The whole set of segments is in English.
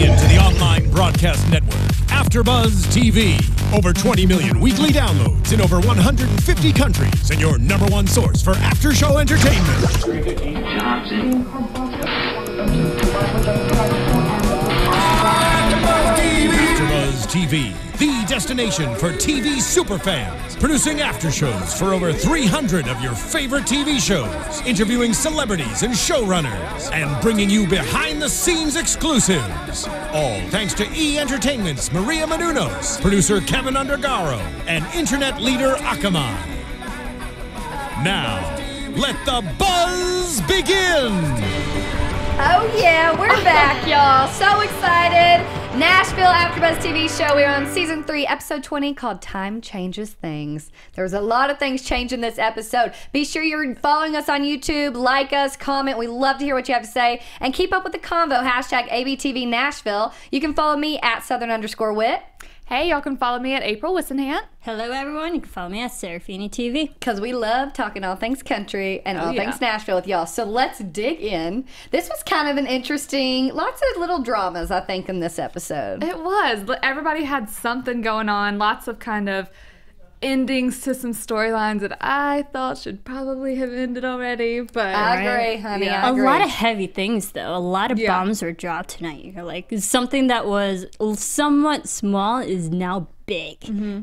into the online broadcast network, AFTERBUZZ TV. Over 20 million weekly downloads in over 150 countries, and your #1 source for after-show entertainment. AFTERBUZZ TV, the destination for TV superfans. Producing aftershows for over 300 of your favorite TV shows. Interviewing celebrities and showrunners. And bringing you behind-the-scenes exclusives. All thanks to E! Entertainment's Maria Menounos, producer Kevin Undergaro, and internet leader Akamai. Now, let the buzz begin! Oh yeah, we're back, y'all. So excited. Nashville AfterBuzz TV show. We're on season 3, episode 20, called Time Changes Things. There's a lot of things changing this episode. Be sure you're following us on YouTube, like us, comment. We love to hear what you have to say. And keep up with the convo, hashtag ABTV Nashville. You can follow me at Southern_Wit. Hey, y'all can follow me at April Whisenhant. Hello, everyone. You can follow me at Serafini TV. Because we love talking all things country and all things Nashville with y'all. So let's dig in. This was kind of an interesting, lots of little dramas, I think, in this episode. It was. Everybody had something going on. Lots of kind of endings to some storylines that I thought should probably have ended already. But I agree, honey. Yeah. I agree. A lot of heavy things, though. A lot of bombs were dropped tonight. You're like, something that was somewhat small is now big. Mm-hmm.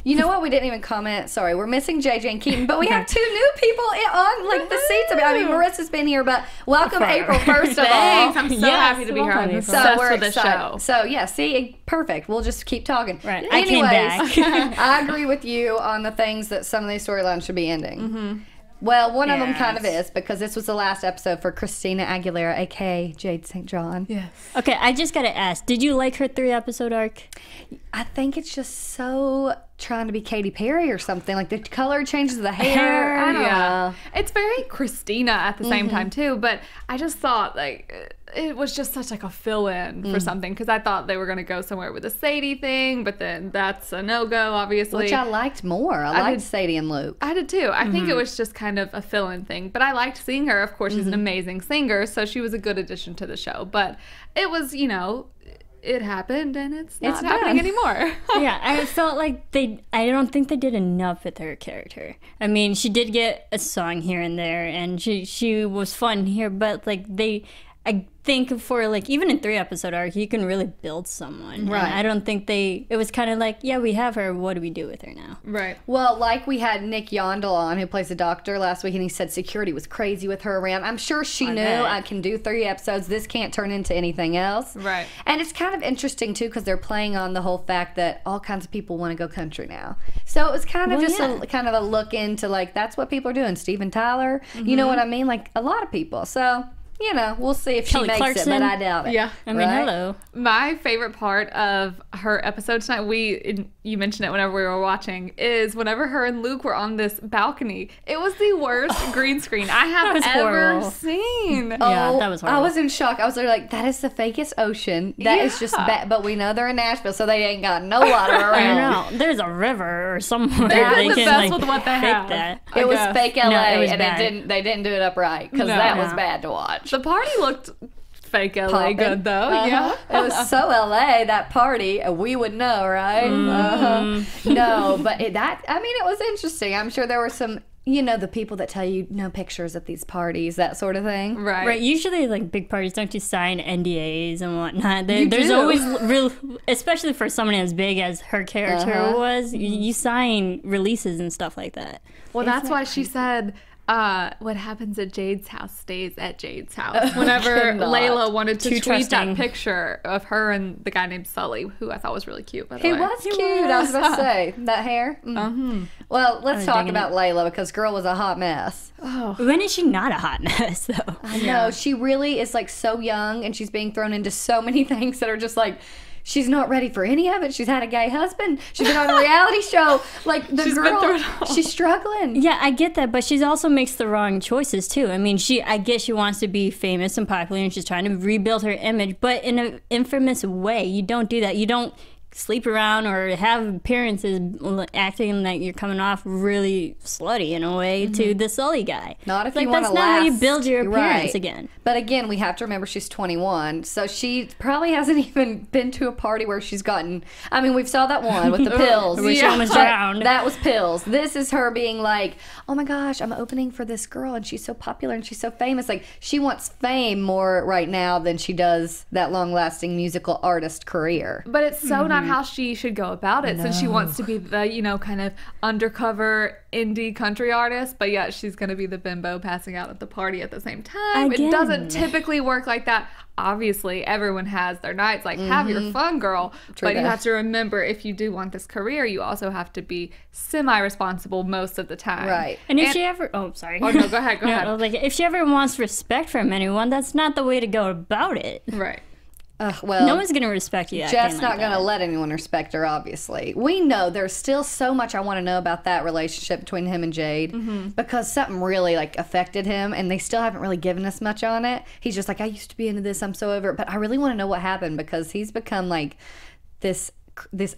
You know what? We didn't even comment. Sorry, we're missing JJ and Keaton, but we have 2 new people on like the seats. I mean, Marissa's been here, but welcome April first of all. Thanks. I'm so happy to be here. I'm obsessed with this show. So yeah, see, perfect. We'll just keep talking. Right. Anyways, I came back. I agree with you on the things that some of these storylines should be ending. Mm-hmm. Well, one of them kind of is, because this was the last episode for Christina Aguilera, a.k.a. Jade St. John. Yes. Okay, I just gotta ask, did you like her 3-episode arc? I think it's just so trying to be Katy Perry or something. Like the color changes of the hair. I don't know. It's very Christina at the same time, too. But I just thought, like, it was just such like a fill-in for something, because I thought they were going to go somewhere with the Sadie thing, but then that's a no-go, obviously. Which I liked more. I liked Sadie and Luke. I did too. I think it was just kind of a fill-in thing, but I liked seeing her. Of course, she's an amazing singer, so she was a good addition to the show. But it was, you know, it happened and it's not happening anymore. Yeah, I felt like I don't think they did enough with her character. I mean, she did get a song here and there, and she was fun here, but like I think for like even in 3-episode arc, you can really build someone. Right. And I don't think it was kind of like, yeah, we have her. What do we do with her now? Right. Well, like we had Nick Yondel on, who plays the doctor last week, and he said security was crazy with her around. I'm sure she knew I can do 3 episodes. This can't turn into anything else. Right. And it's kind of interesting too, because they're playing on the whole fact that all kinds of people want to go country now. So it was kind of a look into like that's what people are doing. Steven Tyler, you know what I mean? Like a lot of people. So. You know, we'll see if Kelly she makes Clarkson. it, but I doubt it. Yeah. I mean, hello. My favorite part of her episode tonight, you mentioned it whenever we were watching, is whenever her and Luke were on this balcony. It was the worst green screen I have ever seen. Yeah, that was horrible. I was in shock. I was like, that is the fakest ocean. That is just bad. But we know they're in Nashville, so they ain't got no water around. I know. There's a river or somewhere. They're they the can best like with what they fake have. that. It was fake LA, No, it was and bad. they didn't do it upright, because that was bad to watch. The party looked fake LA good, though. Yeah. It was so LA, that party, we would know, right? No, but it was interesting. I'm sure there were some, you know, the people that tell you no pictures at these parties, that sort of thing. Right. Usually, like, big parties, don't you sign NDAs and whatnot? There's do. always real, especially for someone as big as her character was, you sign releases and stuff like that. Well, that's why she said, what happens at Jade's house stays at Jade's house. Whenever Layla wanted to tweet that picture of her and the guy named Sully, who I thought was really cute, by the way. He was cute. I was about to say, that hair. Well, let's talk about Layla, because girl was a hot mess. Oh. When is she not a hot mess, though? I know. She really is like so young, and she's being thrown into so many things that are just like, she's not ready for any of it. She's had a gay husband. She's been on a reality show. Like, she's girl, she's struggling. Yeah, I get that, but she also makes the wrong choices, too. I mean, I guess she wants to be famous and popular, and she's trying to rebuild her image, but in an infamous way. You don't do that. You don't sleep around or have appearances acting like you're coming off really slutty in a way to the Sully guy. Not if like, you want to that's not how you last. build your appearance Right. again. But again, we have to remember she's 21, so she probably hasn't even been to a party where she's gotten. I mean, we've saw that one with the pills. Where she almost But drowned. that was pills. This is her being like, oh my gosh, I'm opening for this girl, and she's so popular and she's so famous. Like, she wants fame more right now than she does that long-lasting musical artist career. But it's so not how she should go about it, since she wants to be the, you know, kind of undercover indie country artist, but yet she's going to be the bimbo passing out at the party at the same time. Again. It doesn't typically work like that. Obviously, everyone has their nights, like, have your fun, girl. True but you that. have to remember, if you do want this career, you also have to be semi-responsible most of the time. Right. And if she ever, oh, sorry. Oh, no, go ahead, go ahead. Like, if she ever wants respect from anyone, that's not the way to go about it. Right. Well, No one's going to respect you. Jeff's acting not like going to that. let anyone respect her, obviously. We know there's still so much I want to know about that relationship between him and Jade because something really, like, affected him, and they still haven't really given us much on it. He's just like, I used to be into this, I'm so over it. But I really want to know what happened because he's become, like, this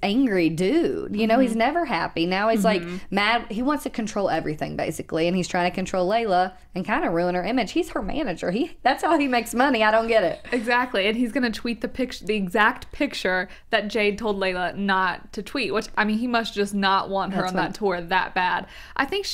angry dude. You know, he's never happy. Now he's like mad. He wants to control everything basically, and he's trying to control Layla and kind of ruin her image. He's her manager. That's how he makes money. I don't get it. Exactly, and he's gonna tweet the exact picture that Jade told Layla not to tweet. Which, I mean, he must just not want her on that tour that bad. I think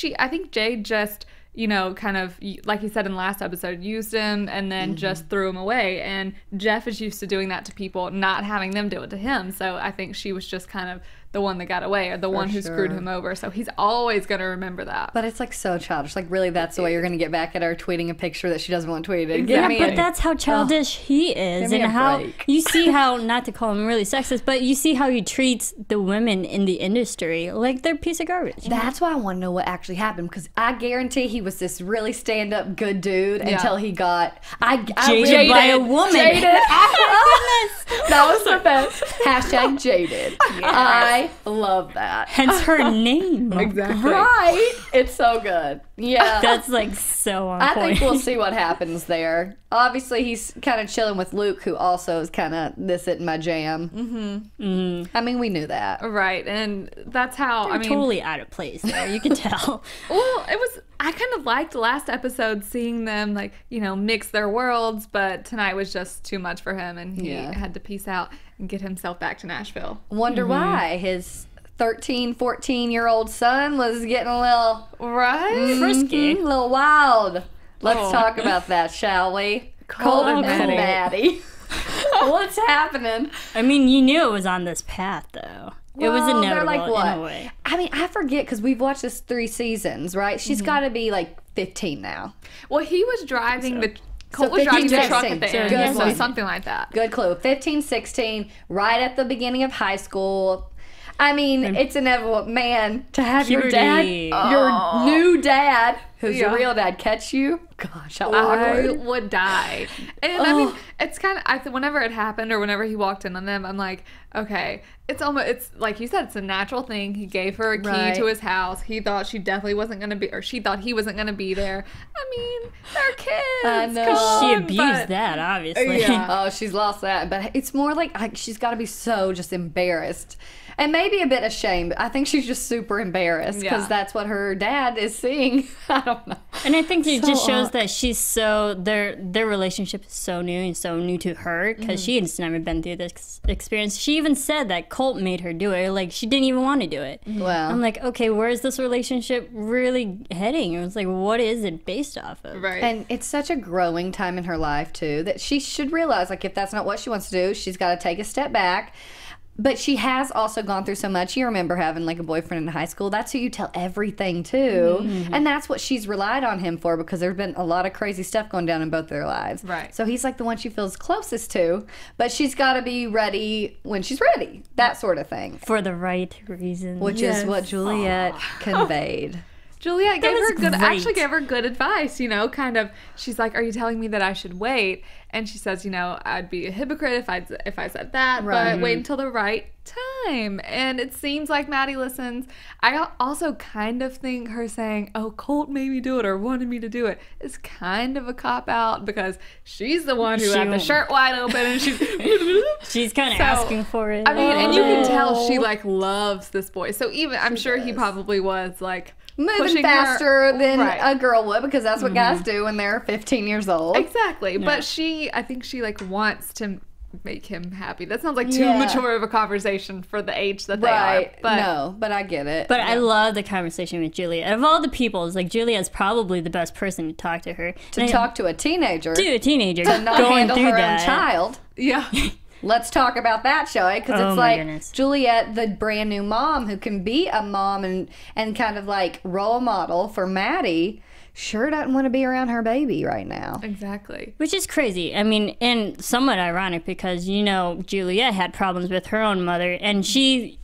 Jade just, you know, kind of, like he said in the last episode, used him and then just threw him away. And Jeff is used to doing that to people, not having them do it to him. So I think she was just kind of the one that got away, or the one who screwed him over. So he's always going to remember that. But it's like so childish. Like, really, that's the way you're going to get back at her, tweeting a picture that she doesn't want tweeted. Exactly. Give me But a- that's how childish he is, Give me and a how break. you see how, not to call him really sexist, but you see how he treats the women in the industry like they're a piece of garbage. That's why I want to know what actually happened, because I guarantee he was this really stand-up good dude until he got Jaded by a woman. Jaded. That was the best. Hashtag jaded. I love that. Hence her name. Exactly. Right? It's so good. Yeah. That's like so on I point. think we'll see what happens there. Obviously, he's kind of chilling with Luke, who also is kind of this isn't my jam. I mean, we knew that. Right, and that's how, They're I mean... totally out of place there. You can tell. Well, I kind of liked last episode seeing them, like, you know, mix their worlds, but tonight was just too much for him, and he had to peace out and get himself back to Nashville. Wonder why his 13, 14-year-old son was getting a little Frisky. a little wild. Let's talk about that, shall we? Cold and Maddie. What's happening? I mean, you knew it was on this path, though. It was Well, they're inevitable like, what? in a way. I mean, I forget because we've watched this 3 seasons, right? She's got to be like 15 now. Well, he was driving the... So Colt was driving the 15, truck at the 16. end, Good so one. something like that. Good clue. 15, 16, right at the beginning of high school. I mean, it's inevitable, man, to have your dad, Puberty. your new dad, who's your Yeah. real dad, catch you. Gosh, how I awkward. would die. And I mean, it's kind of, whenever it happened or whenever he walked in on them, I'm like, okay, it's like you said, it's a natural thing. He gave her a key Right. to his house. He thought she definitely wasn't going to be, or she thought he wasn't going to be there. I mean, they're kids. I know. Come She on, abused but- that, obviously. Yeah. Oh, she's lost that. But it's more like she's got to be so just embarrassed. And maybe a bit ashamed. I think she's just super embarrassed because Yeah. that's what her dad is seeing. I don't know. And I think it So just shows odd. that she's so their relationship is so new and so new to her because she has never been through this experience. She even said that Colt made her do it. Like she didn't even want to do it. Well, I'm like, okay, where is this relationship really heading? It was like, what is it based off of? Right. and it's such a growing time in her life too that she should realize, like, if that's not what she wants to do, she's got to take a step back. But she has also gone through so much. You remember having like a boyfriend in high school. That's who you tell everything to. And that's what she's relied on him for because there's been a lot of crazy stuff going down in both their lives. Right. So he's like the one she feels closest to. But she's got to be ready when she's ready. That sort of thing. For the right reasons. Which is what Juliette conveyed. Juliette actually gave her good advice, you know, kind of, she's like, are you telling me that I should wait? And she says, you know, I'd be a hypocrite if I said that, but wait until the right time. And it seems like Maddie listens. I also kind of think her saying, oh, Colt made me do it or wanted me to do it is kind of a cop-out because she's the one who had the shirt wide open and she's kind of asking for it. I mean, and you can tell she like loves this boy. So even, I'm sure he probably was like, moving faster than a girl would because that's what guys do when they're 15 years old. Exactly. Yeah. But I think she like wants to make him happy. That sounds like too mature of a conversation for the age that they are. But no, but I get it. But I love the conversation with Juliette. Of all the people, it's like Juliette's probably the best person to talk to her. To talk to a teenager. To a teenager. To not handle her own child. Yeah. Let's talk about that, shall we? Because it's like Juliette, the brand new mom who can be a mom and kind of like role model for Maddie, sure doesn't want to be around her baby right now. Exactly. Which is crazy. I mean, and somewhat ironic because, you know, Juliette had problems with her own mother and she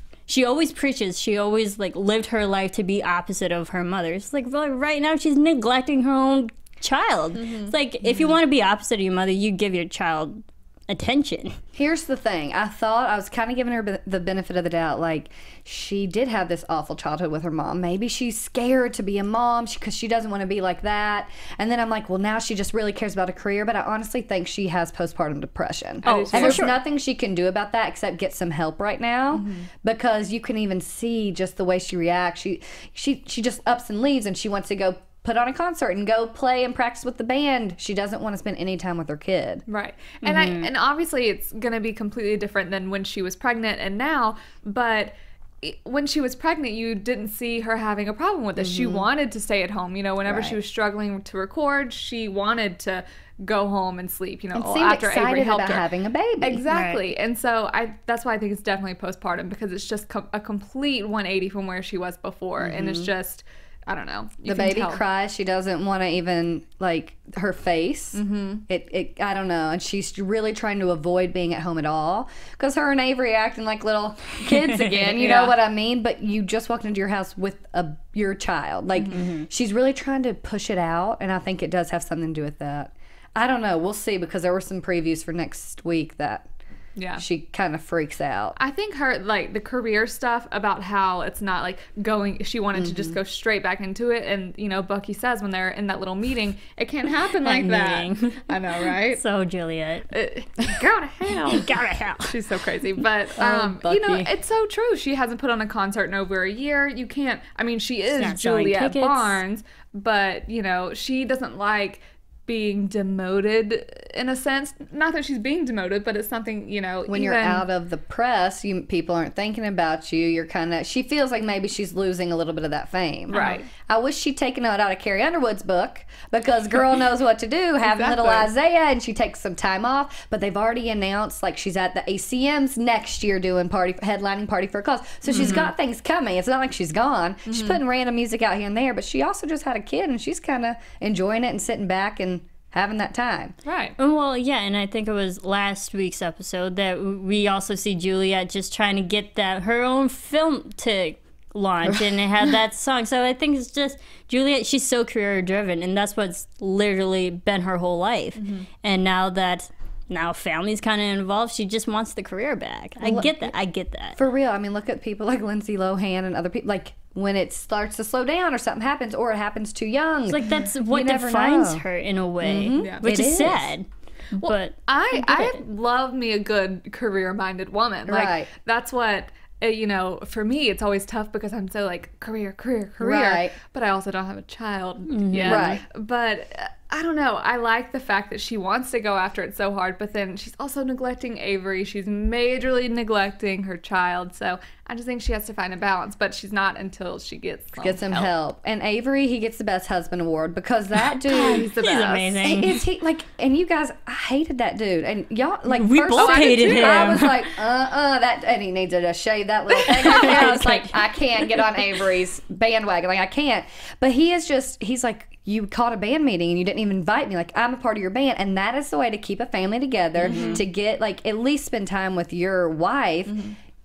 always preaches. She always like lived her life to be opposite of her mother. It's like right now she's neglecting her own child. It's like if you want to be opposite of your mother, you give your child attention. Here's the thing. I thought I was kind of giving her the benefit of the doubt. Like, she did have this awful childhood with her mom. Maybe she's scared to be a mom because she doesn't want to be like that. And then I'm like, well, now she just really cares about a career. But I honestly think she has postpartum depression. Oh, and there's nothing she can do about that except get some help right now because you can even see just the way she reacts. She just ups and leaves and she wants to go put on a concert and go play and practice with the band. She doesn't want to spend any time with her kid. Right. And and obviously it's going to be completely different than when she was pregnant and now, but when she was pregnant, you didn't see her having a problem with this. She wanted to stay at home. You know, whenever she was struggling to record, she wanted to go home and sleep, you know, and after Avery helped about her. having a baby. Exactly. Right. And so that's why I think it's definitely postpartum because it's just a complete 180 from where she was before. And it's just, I don't know. The baby cries. She doesn't want to even, like, her face. I don't know. And she's really trying to avoid being at home at all. Because her and Avery acting like little kids again. You know what I mean? But you just walked into your house with your child. Like, she's really trying to push it out. And I think it does have something to do with that. I don't know. We'll see. Because there were some previews for next week that she kind of freaks out. I think her, like, the career stuff about how it's not, like, she wanted to just go straight back into it. And, you know, Bucky says when they're in that little meeting, it can't happen like that. I know, right? So, Juliette. Go to hell. Go to hell. She's so crazy. But, you know, it's so true. She hasn't put on a concert in over a year. You can't, I mean, she is Juliette Barnes, but, you know, she doesn't like being demoted in a sense. Not that she's being demoted, but it's something, you know, when you're out of the press, people aren't thinking about you. You're kind of, she feels like maybe she's losing a little bit of that fame. Right. I wish she'd taken it out of Carrie Underwood's book because girl knows what to do, having little Isaiah, and she takes some time off. But they've already announced, like, she's at the ACMs next year doing headlining Party for a Cause. So she's got things coming. It's not like she's gone. She's putting random music out here and there, but she also just had a kid and she's kind of enjoying it and sitting back and having that time. Right. Well, yeah, and I think it was last week's episode that we also see Juliette just trying to get her own film to launch, and it had that song. So I think it's just Juliette, she's so career driven, and that's what's literally been her whole life. And now family's kind of involved, she just wants the career back. I get that. For real. I mean, look at people like Lindsay Lohan and other people, like, when it starts to slow down or something happens or it happens too young. It's like that's what defines her in a way, which is sad. Well, but I love me a good career-minded woman. Like, that's what, you know, for me, it's always tough because I'm so, like, career. Right. But I also don't have a child yet. Right. But I don't know. I like the fact that she wants to go after it so hard, but then she's also neglecting Avery. She's majorly neglecting her child. So I just think she has to find a balance, but she's not until she gets some help. And Avery, he gets the best husband award because that dude, he's the best. He's amazing. Is he, like, and you guys, I hated that dude, and y'all, like, we both hated him. I was like, that, and he needed to shave that little thing. I was like, I can't get on Avery's bandwagon, like, I can't. But he is just, he's like, you called a band meeting and you didn't even invite me. Like, I'm a part of your band. And that is the way to keep a family together, to get, like, at least spend time with your wife.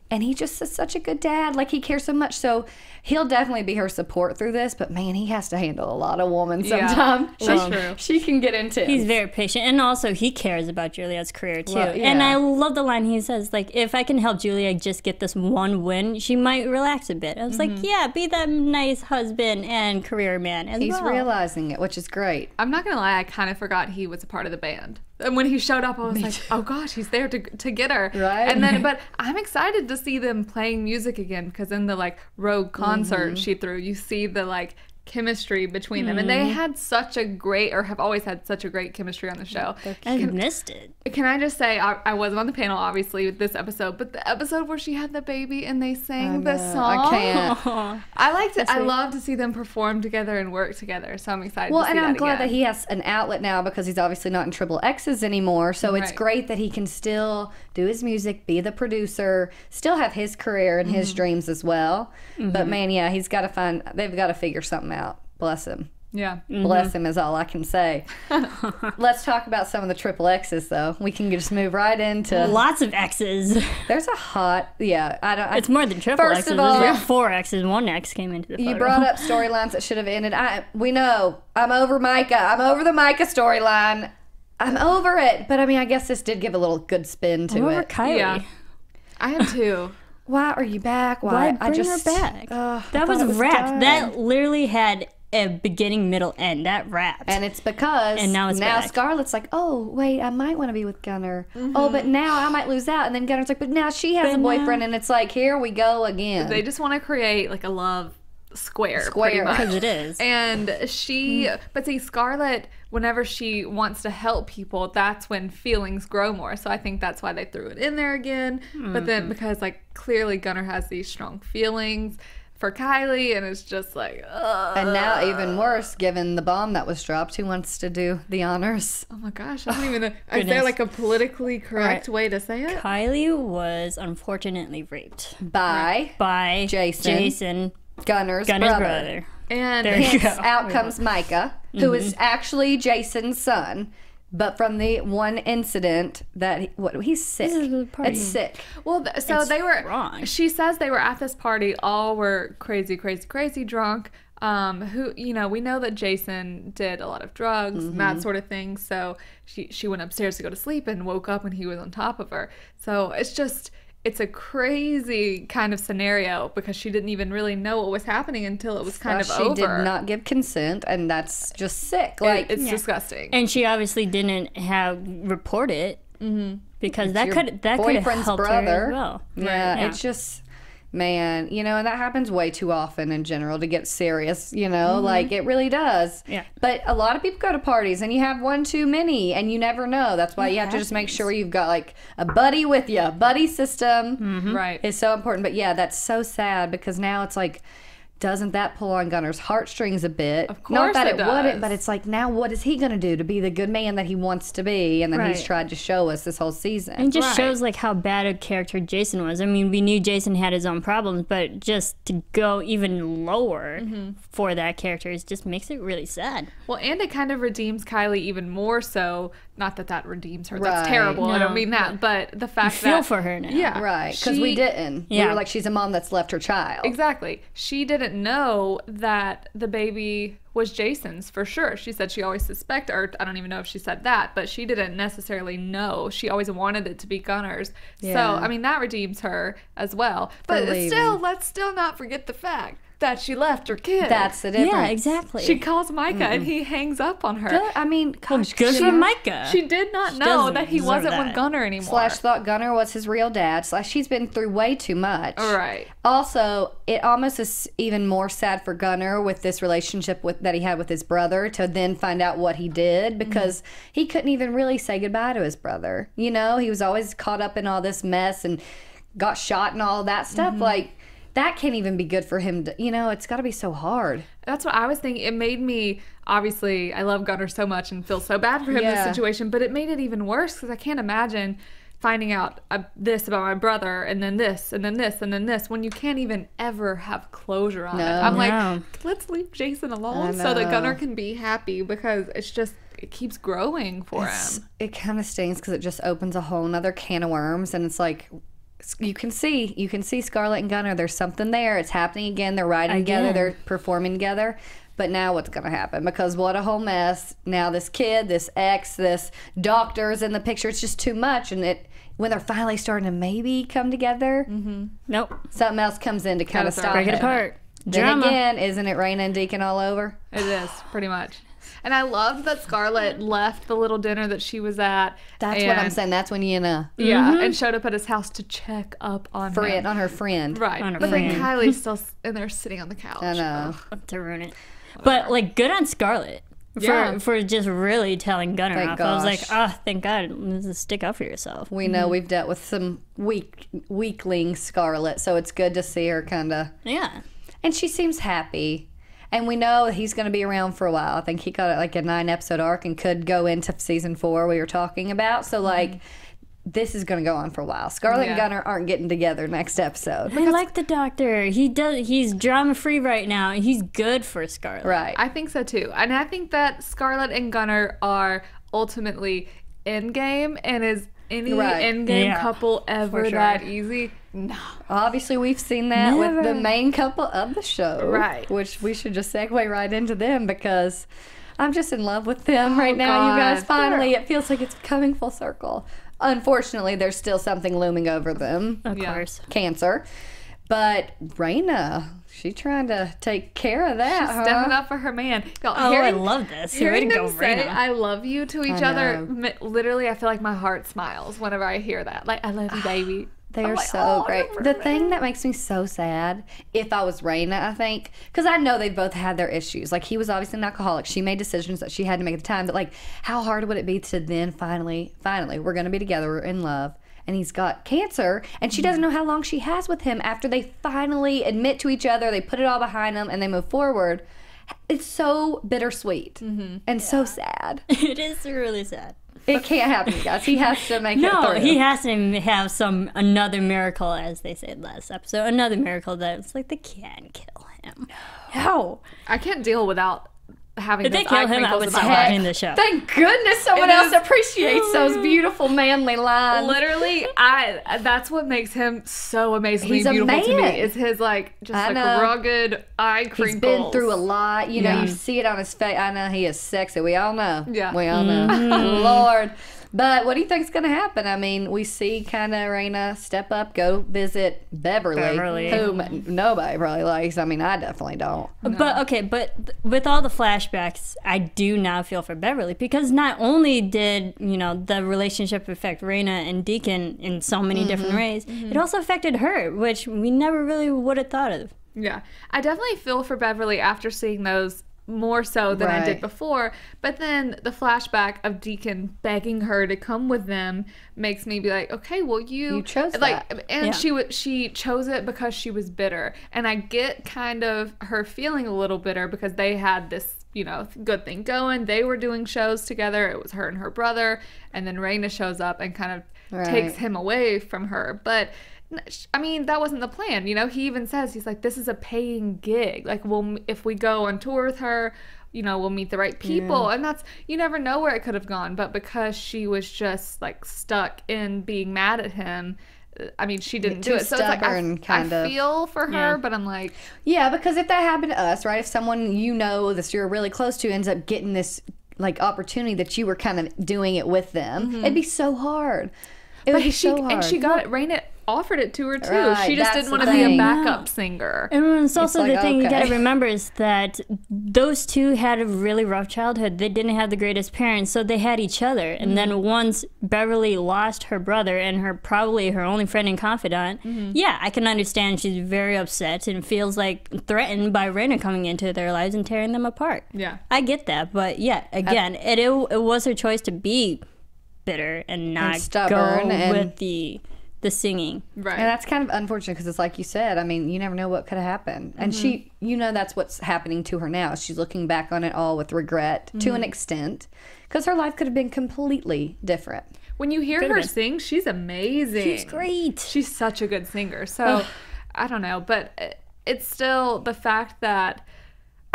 And he just is such a good dad. Like, he cares so much. So he'll definitely be her support through this. But, man, he has to handle a lot of women sometimes. Yeah, that's true. She can get into it. He's very patient. And also, he cares about Juliette's career, too. Well, yeah. And I love the line he says, like, if I can help Juliette just get this one win, she might relax a bit. I was like, yeah, be that nice husband and career man as He's well. realizing it, which is great. I'm not going to lie, I kind of forgot he was a part of the band. And when he showed up, I was like, oh gosh, he's there to get her. Right. And then, but I'm excited to see them playing music again, because in the like Rogue concert she threw, you see the like chemistry between them. And they had such a great, or have always had such a great chemistry on the show. I missed it. Can I just say, I wasn't on the panel, obviously, with this episode, but the episode where she had the baby and they sang the song. I can't. I liked it. I love to see them perform together and work together, so I'm excited Well, to see and that I'm glad again. that he has an outlet now, because he's obviously not in Triple X's anymore. So it's Right. great that he can still do his music, be the producer, still have his career and his dreams as well. But man, yeah, they've got to figure something out. Bless him. Yeah. Bless him is all I can say. Let's talk about some of the Triple X's, though. We can just move right into. Lots of X's. There's a hot, It's more than triple First X's. of all- There's like 4 X's. 1 X came into the photo. You brought up storylines that should have ended. We know. I'm over Micah. I'm over the Micah storyline. I'm over it. But I mean, I guess this did give a little good spin to I'm over it. Kylie. Yeah. I am too. Why are you back? Why bring her back? That was wrapped. done. That literally had a beginning, middle, end. That wrapped. And it's because And now it's back. Scarlett's like, oh, wait, I might want to be with Gunnar. Oh, but now I might lose out. And then Gunnar's like, but now she has a boyfriend. And it's like, here we go again. They just want to create like a love square pretty much. Because it is. And but see, Scarlett, whenever she wants to help people, that's when feelings grow more. So I think that's why they threw it in there again. But then because like clearly Gunnar has these strong feelings for Kylie, and it's just like, ugh. And now even worse, given the bomb that was dropped, who wants to do the honors? Oh my gosh, I don't even know. Is Goodness. there like a politically correct way to say it? Kylie was unfortunately raped By Jason, Gunnar's brother. And There you Hence, go. out comes Micah, who is actually Jason's son. But from the one incident that he's sick. This is the party. It's sick. well, so It's they were wrong. She says they were at this party, all were crazy drunk. Who, you know, we know that Jason did a lot of drugs and that sort of thing. So she went upstairs to go to sleep and woke up when he was on top of her. So it's a crazy kind of scenario, because she didn't even really know what was happening until it was kind of over. She did not give consent, and that's just sick. It's disgusting. And she obviously didn't report it because that your could have boyfriend's helped brother. her as well. Yeah, it's just, man, you know, and that happens way too often in general to get serious, you know, like it really does. Yeah. But a lot of people go to parties and you have one too many and you never know. That's why you have to just make sure you've got like a buddy with you. Buddy system Right. is so important. But yeah, that's so sad, because now it's like, doesn't that pull on Gunnar's heartstrings a bit? Of Not course that it it wouldn't, does. but it's like, now what is he going to do to be the good man that he wants to be? And then he's Right. tried to show us this whole season. And it just Right. shows like how bad a character Jason was. I mean, we knew Jason had his own problems, but just to go even lower for that character just makes it really sad. Well, and it kind of redeems Kylie even more so. Not that redeems her. Right. That's terrible. I No. don't mean that. But the fact Feel that... for her now. Yeah. Right, because we She- didn't. We Yeah. were like, she's a mom that's left her child. Exactly. She didn't know that the baby was Jason's for sure. She said she always suspected, or I don't even know if she said that, but she didn't necessarily know. She always wanted it to be Gunnar's. Yeah. So, I mean, that redeems her as well. But leaving. still, let's still not forget the fact that she left her kid. That's the difference. Yeah, exactly. She calls Micah and he hangs up on her. Good. I mean, gosh, Good she- for Micah. She did not know doesn't that he deserve wasn't that. with Gunnar anymore. Slash thought Gunnar was his real dad. Slash she's been through way too much. Right. Also, it almost is even more sad for Gunnar with this relationship that he had with his brother, to then find out what he did, because he couldn't even really say goodbye to his brother. You know, he was always caught up in all this mess and got shot and all that stuff. Like, that can't even be good for him to, you know, it's got to be so hard. That's what I was thinking. It made me, obviously, I love Gunnar so much and feel so bad for him in Yeah. this situation, but it made it even worse, because I can't imagine finding out this about my brother, and then this, and then this, and then this, when you can't even ever have closure on it. I'm No. like, let's leave Jason alone so that know. Gunnar can be happy, because it's just, it keeps growing for him. It kind of stings, because it just opens a whole nother can of worms, and it's like, you can see Scarlett and Gunnar. There's something there. It's happening again. They're riding together. They're performing together. But now what's going to happen? Because what a whole mess. Now this kid, this ex, this doctor's in the picture. It's just too much. And when they're finally starting to maybe come together, Nope. something else comes in to kind of stop Break it it. apart. Then Drama. again, isn't it Rayna and Deacon all over? It is, pretty much. And I loved that Scarlett left the little dinner that she was at. That's what I'm saying. That's when you know. Yeah, and showed up at his house to check up on him. On her friend. Right. On her But then friend. Kylie's still in there sitting on the couch. I know. To ruin it. But like, good on Scarlett for just really telling Gunnar Thank off. I was like, gosh. thank God, stick up for yourself. We know we've dealt with some weakling Scarlett, so it's good to see her kind of. Yeah. And she seems happy. And we know he's going to be around for a while. I think he got like a 9-episode arc and could go into season 4 we were talking about. So like, this is going to go on for a while. Scarlett and Gunnar aren't getting together next episode. I like the doctor. He's drama free right now. He's good for Scarlett. Right. I think so too. And I think that Scarlett and Gunnar are ultimately endgame, and is any endgame couple ever that easy? No. Obviously, we've seen that with the main couple of the show. Right. Which we should just segue right into them because I'm just in love with them right now, you guys. Finally, it feels like it's coming full circle. Unfortunately, there's still something looming over them. Of course. Cancer. But Rayna, she trying to take care of that, She's stepping up for her man. Y'all, I love this. Hearing Way to them go, say Rayna. I love you to each other, literally, I feel like my heart smiles whenever I hear that. Like, I love you, baby. They are like, so great. The thing that makes me so sad, if I was Rayna, I think, because I know they both had their issues. Like, he was obviously an alcoholic. She made decisions that she had to make at the time. But, like, how hard would it be to then finally, we're going to be together, we're in love, and he's got cancer, and she doesn't know how long she has with him after they finally admit to each other, they put it all behind them, and they move forward. It's so bittersweet and so sad. It is really sad. It can't happen, you guys. He has to make it No, through. he has to have another miracle, as they said last episode. Another miracle that it's like they can't kill him. No. I can't deal without having If this they kill eye him, I crinkles would in my stop life. watching the show. Thank goodness someone else appreciates those beautiful manly lines. Literally, that's what makes him so amazingly He's a beautiful to man. me. Is his like just I like know. rugged eye crinkles. He's been through a lot. You know, you see it on his face. I know he is sexy. We all know. Yeah. We all know. Lord. But what do you think's going to happen? I mean, we see kind of Rayna step up, go visit Beverly. Whom nobody probably likes. I mean, I definitely don't. But with all the flashbacks, I do now feel for Beverly, because not only did, the relationship affect Rayna and Deacon in so many different ways, it also affected her, which we never really would have thought of. Yeah, I definitely feel for Beverly after seeing those more so than I did Right. before. But then the flashback of Deacon begging her to come with them makes me be like, okay, well you chose like, that. and Yeah. she chose it because she was bitter, and I get kind of her feeling a little bitter because they had this good thing going. They were doing shows together. It was her and her brother, and then Rayna shows up and kind of takes him away from her. But I mean, that wasn't the plan. He even says, he's like, this is a paying gig. Like, if we go on tour with her, we'll meet the right people. And that's, you never know where it could have gone. But because she was just like stuck in being mad at him, I mean, she didn't do it. So it's like, I feel for her, but I'm like, yeah, because if that happened to us, right? If someone that you're really close to ends up getting this like opportunity that you were kind of doing it with them, it'd be so hard. It would be so hard. And she got it. Rayna offered it to her too. Right, she just that's didn't want the to be a thing. backup singer. And it's also like, the thing you okay. gotta remember is that those two had a really rough childhood. They didn't have the greatest parents, so they had each other. And then once Beverly lost her brother and probably her only friend and confidant, yeah, I can understand she's very upset and feels like threatened by Rayna coming into their lives and tearing them apart. Yeah. I get that, but yeah, again, it was her choice to be bitter and not stubborn go and- with the singing. Right. And that's kind of unfortunate because it's like you said, I mean, you never know what could have happened. And she, that's what's happening to her now. She's looking back on it all with regret to an extent because her life could have been completely different. When you hear her sing, she's amazing. She's great. She's such a good singer. So, I don't know. But it's still the fact that,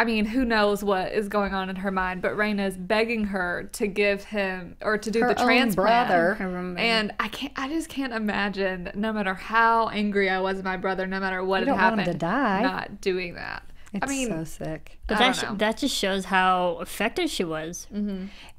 I mean, who knows what is going on in her mind, but Rayna is begging her to give him, or to do Her the own transplant. brother. And I just can't imagine, no matter how angry I was at my brother, no matter what You had don't want him happened, to die. not doing that. It's I mean, so sick. But I don't know. that just shows how effective she was.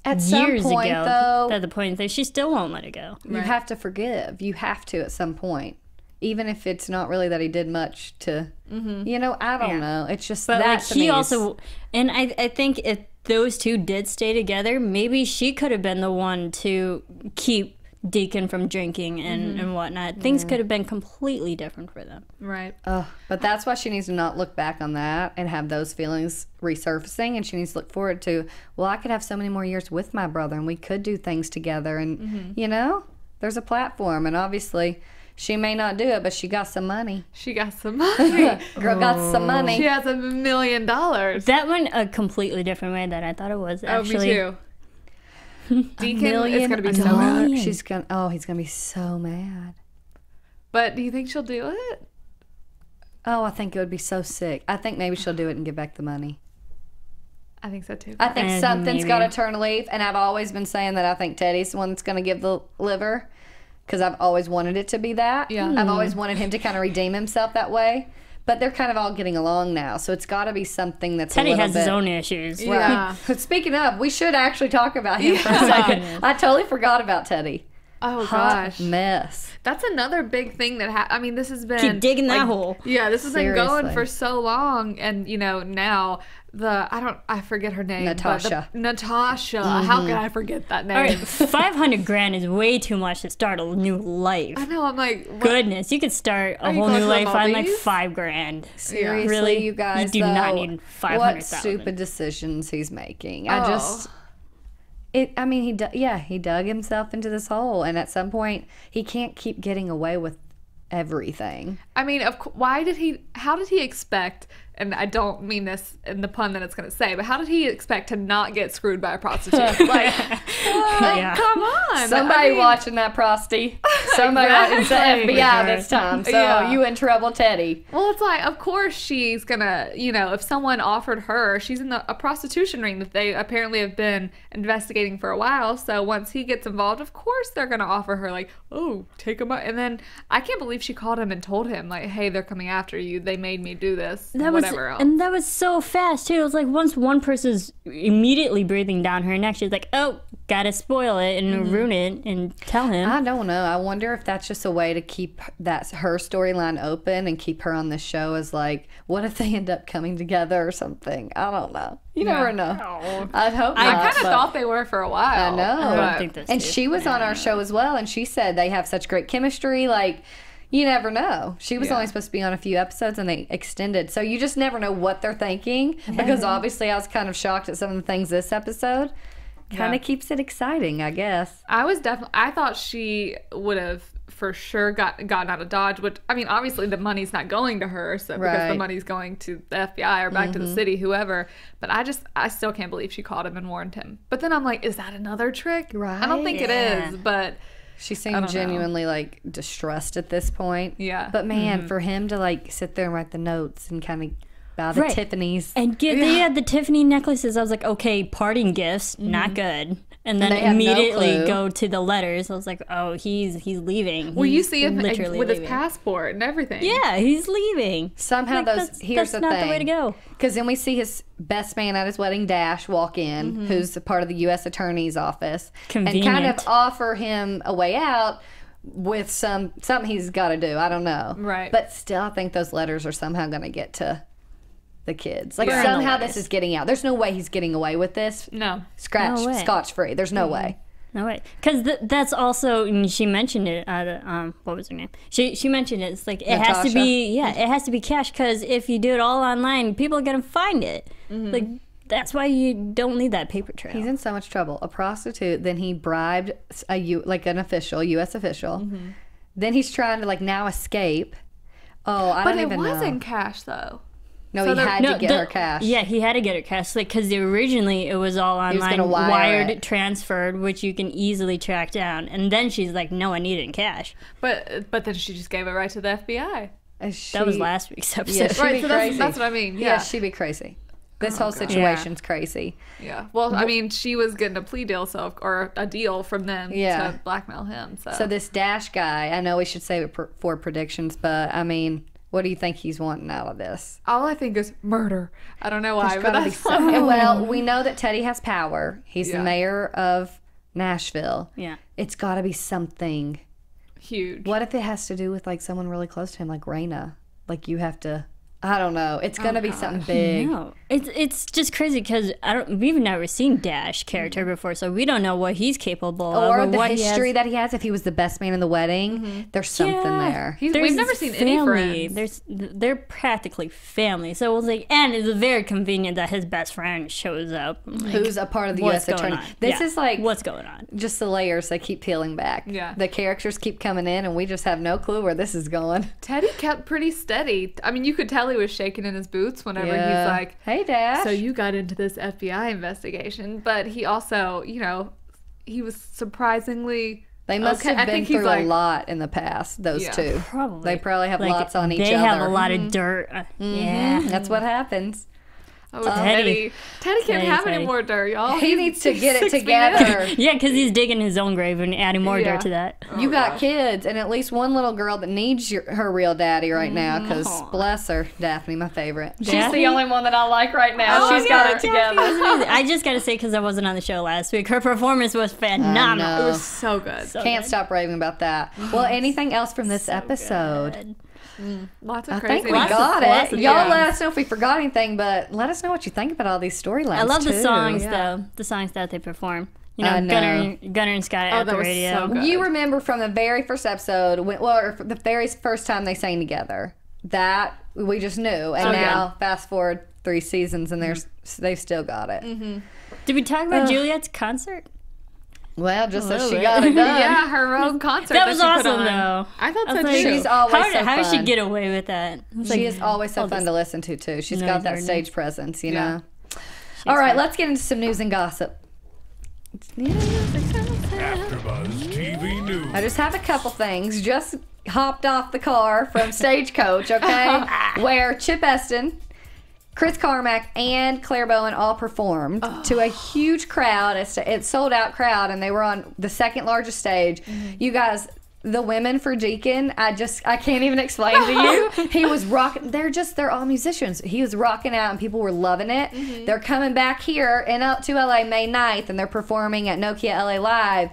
At some Years point, ago, though, at the point that she still won't let it go. you have to forgive. You have to at some point. Even if it's not really that he did much to, you know, I don't know. It's just But that like to he me is- also, and I think if those two did stay together, maybe she could have been the one to keep Deacon from drinking and whatnot. Things could have been completely different for them. right. But that's why she needs to not look back on that and have those feelings resurfacing. And she needs to look forward to, well, I could have so many more years with my brother and we could do things together. And, you know, there's a platform. And obviously, she may not do it, but she got some money. She got some money. Girl got some money. She has $1 million. That went a completely different way than I thought it was. Actually, Oh, me too. Deacon is going to be so $1 mad. million. He's gonna be so mad. But do you think she'll do it? Oh, I think it would be so sick. I think maybe she'll do it and give back the money. I think so too. I think And something's maybe- got to turn a leaf, and I've always been saying that I think Teddy's the one that's going to give the liver, because I've always wanted it to be that. Yeah. I've always wanted him to kind of redeem himself that way, but they're kind of all getting along now, so it's got to be something that's Teddy a little has bit... his own issues. Yeah. Speaking of, we should actually talk about him for a second. I totally forgot about Teddy. Oh Hot gosh, mess. that's another big thing that I mean, this has been Keep digging that hole. Yeah, this has been going Seriously. for so long, and you know now I forget her name. but Natasha. Natasha. How could I forget that name? All right, $500,000 is way too much to start a new life. I know. I'm like, what? Goodness, you could start a Are you whole going new to the life on like Maldives? $5,000. Seriously, Really? you guys, You do not though, need what 500,000. stupid decisions he's making. Oh. I mean, he dug himself into this hole, and at some point, he can't keep getting away with everything. I mean, how did he expect, and I don't mean this in the pun that it's going to say, but how did he expect to not get screwed by a prostitute? Like, Yeah. come on. Somebody I mean, watching that prosty. Somebody it's the Exactly. FBI this time. So Yeah. you in trouble, Teddy. Well, it's like, of course she's gonna, you know, if someone offered her, she's in a prostitution ring that they apparently have been investigating for a while. So once he gets involved, of course they're gonna offer her, like, oh, take him out. And then I can't believe she called him and told him, like, hey, they're coming after you. They made me do this. Whatever else. And that was so fast too. It was like once one person's immediately breathing down her neck, she's like, "Oh, gotta spoil it and ruin it and tell him." I don't know. I wonder if that's just a way to keep her storyline open and keep her on the show as like, what if they end up coming together or something? I don't know. You never know. Oh. I'd hope I not, kind of but- thought they were for a while. I know. I but- don't think that's And too. she was on our show as well, and she said they have such great chemistry. Like, you never know. She was Yeah. only supposed to be on a few episodes, and they extended. So you just never know what they're thinking, because obviously I was kind of shocked at some of the things this episode. Kind Yeah. of keeps it exciting, I guess. I thought she would have for sure gotten out of Dodge, which, I mean, obviously the money's not going to her, so because the Right. money's going to the FBI or back to the city, whoever. But I still can't believe she called him and warned him. But then I'm like, is that another trick? I don't think it Yeah. is, but She I seemed don't know. genuinely like distressed at this point. Yeah. But man, for him to like sit there and write the notes and kind of buy the Right. Tiffany's. And they had the Tiffany necklaces. I was like, okay, parting gifts, not good. And then they have no immediately clue. go to the letters. I was like, oh, he's leaving. well, you He's see him literally with his leaving. passport and everything. Yeah, he's leaving. Somehow Like, here's that's the not thing. the way to go. Because then we see his best man at his wedding, Dash, walk in, who's a part of the U.S. Attorney's Office, and kind of Convenient. offer him a way out with something he's got to do. I don't know. Right. But still, I think those letters are somehow going to get to the kids. Like, Yeah. somehow this is getting out. There's no way he's getting away with this. No. No way. Scotch-free. There's no way. No way, because that's also. And she mentioned it. What was her name? She mentioned it. It's like it has to Natasha? be. Yeah, it has to be cash. Because if you do it all online, people are gonna find it. Like that's why you don't need that paper trail. He's in so much trouble. A prostitute, then he bribed an official, U.S. official. Then he's trying to, like, now escape. Oh, I But don't it even wasn't know. cash, though. No, so he they're- had to get her cash. Yeah, he had to get her cash, like because originally it was all was online, gonna wire wired, it. transferred, which you can easily track down. And then she's like, "No, I need it in cash." But then she just gave it right to the FBI. Is That was she- last week's Yeah, episode. she'd Right, be so crazy. that's what I mean. Yeah, Yeah. she'd be crazy. This whole situation's crazy. Yeah. Well, I mean, she was getting a plea deal, or a deal from them to blackmail him. So this Dash guy, I know we should save it for predictions, but I mean, what do you think he's wanting out of this? All I think is murder. I don't know why, but that's well, we know that Teddy has power. He's the mayor of Nashville. Yeah. It's got to be something huge. What if it has to do with like someone really close to him, like Rayna? Like you have to. I don't know. It's gonna be something big. No, it's just crazy because we've never seen Dash character before, so we don't know what he's capable of or the history that he has. If he was the best man in the wedding, there's something there. We've never seen any friends. They're practically family, so it's like, and it's very convenient that his best friend shows up, who's a part of the U.S. attorney. This is like what's going on. Just the layers they keep peeling back. Yeah, the characters keep coming in, and we just have no clue where this is going. Teddy kept pretty steady. I mean, you could tell he was shaking in his boots whenever he's like, "Hey, Dash." So you got into this FBI investigation, but he also, he was surprising. They must have been through a lot in the past. Those two, probably. They probably have lots on each other. They have a lot of dirt. Yeah, that's what happens. Oh, Teddy can't have any more dirt, y'all. He needs to get it together. Yeah, because he's digging his own grave and adding more dirt to that. You got kids, and at least one little girl that needs her real daddy right now, because bless her, Daphne, my favorite. She's the only one that I like right now. She's got it together. I just got to say, because I wasn't on the show last week, her performance was phenomenal. It was so good. Can't stop raving about that. Well, anything else from this episode? Good. Lots of I crazy. think we got it. Y'all let us know if we forgot anything, but let us know what you think about all these storylines. I love the songs though. The songs that they perform. Gunnar and Scott at the radio. So good. You remember from the very first episode, or the very first time they sang together, that we just knew, and now fast forward 3 seasons, and they've still got it. Did we talk about Juliette's concert? Well, just so she got it done. Yeah, her own concert. That was awesome, though. I thought so too. She's always so fun. How did she get away with that? She is always so fun to listen to, too. She's got that stage presence, you know. All right, let's get into some news and gossip. AFTERBUZZ TV News. I just have a couple things. Just hopped off the car from Stagecoach, okay, where Chip Eston, Chris Carmack, and Claire Bowen all performed to a huge crowd. It's sold out crowd, and they were on the second largest stage. You guys, the women for Deacon, I can't even explain to you. He was rocking. They're all musicians. He was rocking out, and people were loving it. They're coming back here to LA May 9th, and they're performing at Nokia LA Live.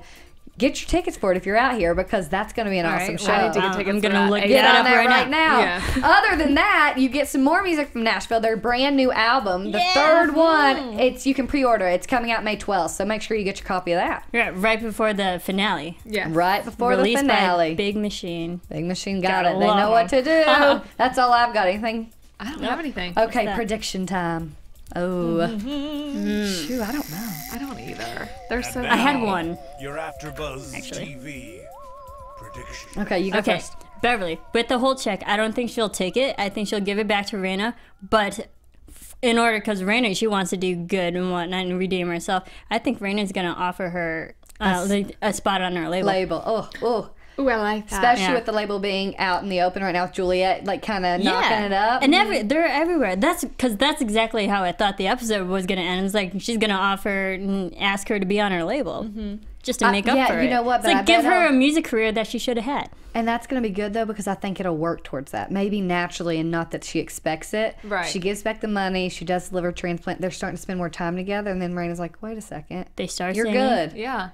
Get your tickets for it if you're out here, because that's going to be an awesome show. I need to get tickets. I'm going to look get on that right now. Yeah. Other than that, you get some more music from Nashville. Their brand new album, the third one. You can pre-order. It's coming out May 12th, so make sure you get your copy of that. Yeah, right before the finale. Yeah, right before Released the finale. By Big Machine. Big Machine got it. They know what to do. That's all I've got. Anything? I don't have anything. Okay, prediction time. Oh, shoot, I don't know. I don't either. They're so. I had one. Your AFTERBUZZ TV prediction. Okay, you go first. Beverly, with the whole check, I don't think she'll take it. I think she'll give it back to Rayna, but in order, because Rayna, she wants to do good and whatnot and redeem herself, I think Rayna's going to offer her a spot on her label. Oh. Ooh, I like that. Especially with the label being out in the open right now with Juliette, like kind of knocking it up. And they're everywhere. That's because that's exactly how I thought the episode was going to end. It's like she's going to offer and ask her to be on her label. Just to make up for it. You know what? It's like give her a music career that she should have had. And that's going to be good, though, because I think it'll work towards that. Maybe naturally and not that she expects it. Right. She gives back the money. She does liver transplant. They're starting to spend more time together. And then Raina's like, wait a second. They start You're singing. good. Yeah.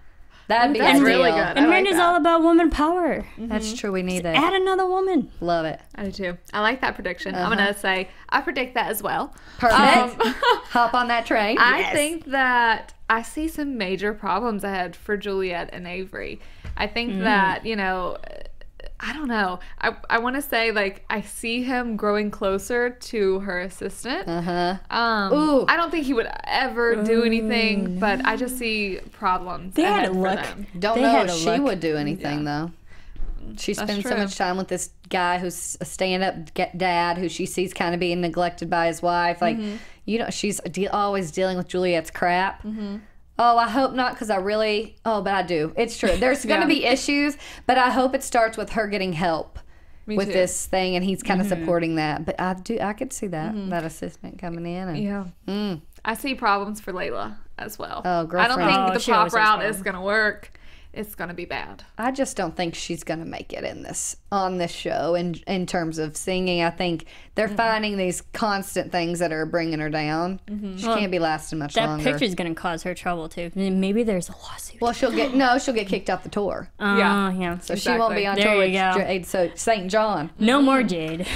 That'd be really good. And Raina's all about woman power. That's true. We need that. Add another woman. Love it. I do too. I like that prediction. I'm going to say I predict that as well. Perfect. Hop on that train. I think that I see some major problems ahead for Juliette and Avery. I think that, I don't know. I want to say, like, I see him growing closer to her assistant. I don't think he would ever do anything, but I just see problems They had ahead a for look. them. Don't know if she would do anything, though. She spends so true. much time with this guy who's a stand-up dad who she sees kind of being neglected by his wife. Like, she's always dealing with Juliette's crap. Oh, I hope not, because but I do. It's true. There's going to be issues, but I hope it starts with her getting help. with too. this thing, and he's kind of supporting that. But I could see that assistant coming in. And, I see problems for Layla as well. Oh, I girlfriend. don't think the she pop always has route problems. is going to work. It's going to be bad. I just don't think she's going to make it on this show in terms of singing. I think they're finding these constant things that are bringing her down. She can't be lasting much That longer. picture's gonna cause her trouble too. Maybe there's a lawsuit. Well, she'll get kicked off the tour. Yeah. So she won't be on There tour you with go. Jade, so St. John. No more Jade.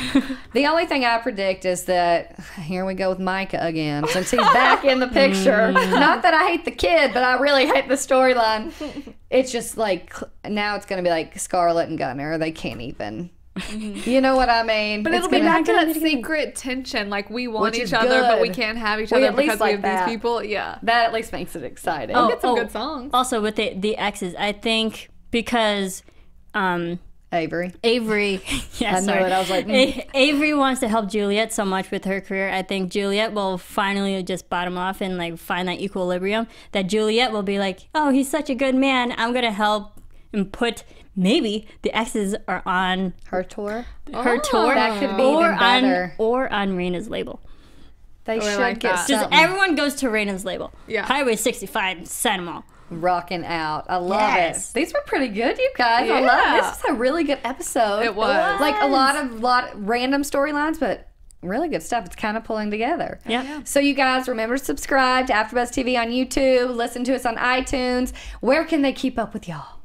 The only thing I predict is that here we go with Micah again, since he's back in the picture. Not that I hate the kid, but I really hate the storyline. It's just like now it's going to be like Scarlett and Gunnar. They can't even. You know what I mean? But It's it'll be gonna- back to that secret tension. Like, we want Which is each other, but we good. can't have each We other at least because we like have that. these people. Yeah. That at least makes it exciting. Get some good songs. Also with the exes, I think because Avery. Avery, yeah, I knew sorry. it. I was like, Avery wants to help Juliette so much with her career. I think Juliette will finally just bottom off and like find that equilibrium. That Juliette will be like, oh, he's such a good man. I'm gonna help and put. Maybe the exes are on Her tour. her tour, That could be or even better. on Rayna's label. They I should like get that. Just something everyone goes to Rayna's label. Yeah. Highway 65, send them all. rocking out. I love Yes. it. These were pretty good, you guys. I love Yeah. this. Was a really good episode. It was. Like a lot of random storylines, but really good stuff. It's kind of pulling together. Yeah. So you guys remember to subscribe to AfterBuzz TV on YouTube. Listen to us on iTunes. Where can they keep up with y'all?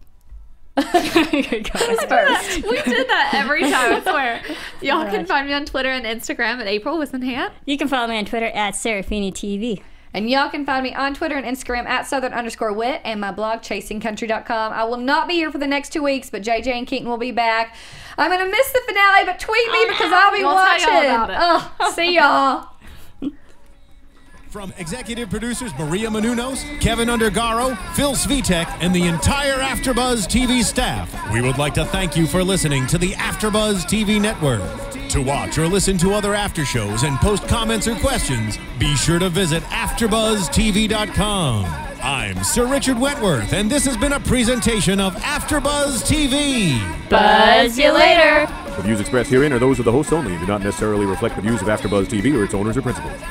We did that every time, I swear. Y'all can find me on Twitter and Instagram at April Whisenhant. You can follow me on Twitter at Serafini TV. And y'all can find me on Twitter and Instagram at Southern_Wit and my blog, chasingcountry.com. I will not be here for the next 2 weeks, but JJ and Keaton will be back. I'm going to miss the finale, but tweet me because I'll be We'll watching. tell y'all about Oh, see y'all. From executive producers Maria Menounos, Kevin Undergaro, Phil Svitek, and the entire AfterBuzz TV staff, we would like to thank you for listening to the AfterBuzz TV network. To watch or listen to other after shows and post comments or questions, be sure to visit AfterBuzzTV.com. I'm Sir Richard Wentworth, and this has been a presentation of AfterBuzz TV. Buzz you later. The views expressed herein are those of the hosts only and do not necessarily reflect the views of AfterBuzz TV or its owners or principals.